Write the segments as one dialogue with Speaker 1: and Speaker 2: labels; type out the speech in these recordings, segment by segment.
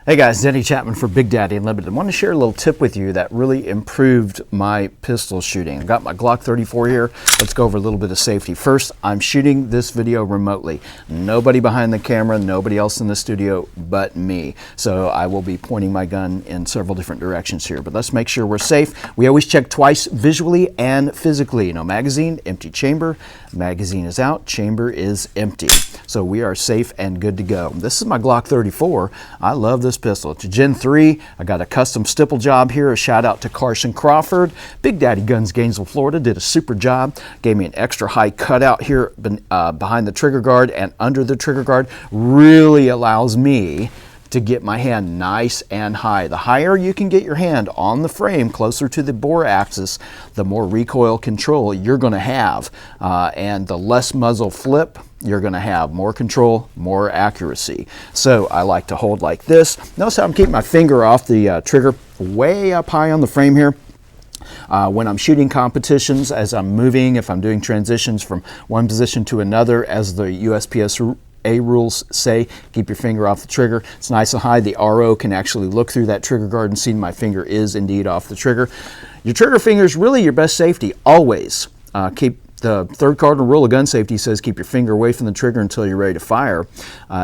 Speaker 1: Hey guys, Denny Chapman for Big Daddy Unlimited. I want to share a little tip with you that really improved my pistol shooting. I've got my Glock 34 here. Let's go over a little bit of safety. First, I'm shooting this video remotely. Nobody behind the camera, nobody else in the studio but me. So I will be pointing my gun in several different directions here. But let's make sure we're safe. We always check twice visually and physically. No magazine, empty chamber. Magazine is out, chamber is empty. So we are safe and good to go. This is my Glock 34. I love this pistol. It's a Gen 3. I got a custom stipple job here. A shout out to Carson Crawford. Big Daddy Guns, Gainesville, Florida. Did a super job. Gave me an extra high cutout here behind the trigger guard and under the trigger guard. Really allows me to get my hand nice and high. The higher you can get your hand on the frame, closer to the bore axis, the more recoil control you're going to have, and the less muzzle flip you're going to have. More control, more accuracy. So I like to hold like this. Notice how I'm keeping my finger off the trigger, way up high on the frame here. When I'm shooting competitions, as I'm moving, if I'm doing transitions from one position to another, as the USPS rules say, keep your finger off the trigger. It's nice and high. The RO can actually look through that trigger guard and see my finger is indeed off the trigger. Your trigger finger is really your best safety, always. Keep the third cardinal rule of gun safety says keep your finger away from the trigger until you're ready to fire.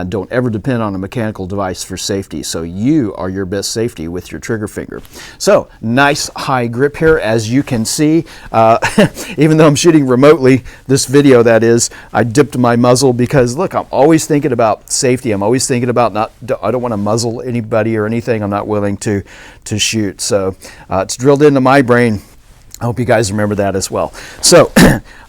Speaker 1: Don't ever depend on a mechanical device for safety. So you are your best safety with your trigger finger. So nice high grip here, as you can see. Even though I'm shooting remotely, this video that is, I dipped my muzzle because look, I'm always thinking about safety. I'm always thinking about I don't want to muzzle anybody or anything I'm not willing to shoot. So it's drilled into my brain. I hope you guys remember that as well. So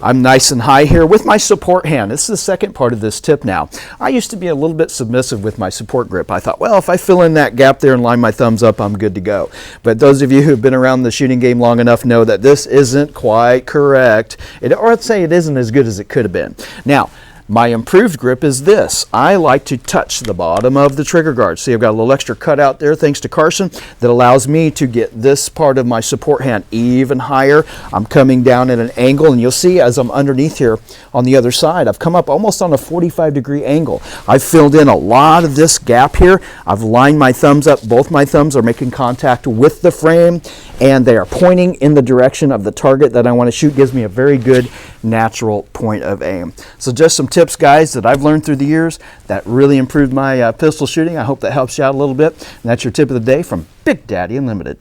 Speaker 1: I'm nice and high here with my support hand. This is the second part of this tip now. I used to be a little bit submissive with my support grip. I thought, well, if I fill in that gap there and line my thumbs up, I'm good to go. But those of you who've been around the shooting game long enough know that this isn't quite correct. Or I'd say it isn't as good as it could have been. Now, my improved grip is this. I like to touch the bottom of the trigger guard. See, I've got a little extra cutout there thanks to Carson that allows me to get this part of my support hand even higher. I'm coming down at an angle, and you'll see as I'm underneath here on the other side, I've come up almost on a 45-degree angle. I've filled in a lot of this gap here. I've lined my thumbs up. Both my thumbs are making contact with the frame, and they are pointing in the direction of the target that I want to shoot. Gives me a very good natural point of aim. So just some tips, guys, that I've learned through the years that really improved my pistol shooting. I hope that helps you out a little bit. And that's your tip of the day from Big Daddy Unlimited.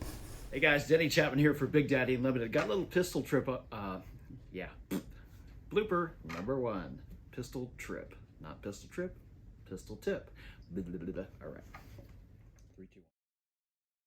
Speaker 1: Hey guys, Denny Chapman here for Big Daddy Unlimited. Got a little pistol trip. Blooper number 1. Pistol trip. Not pistol trip, pistol tip. All right.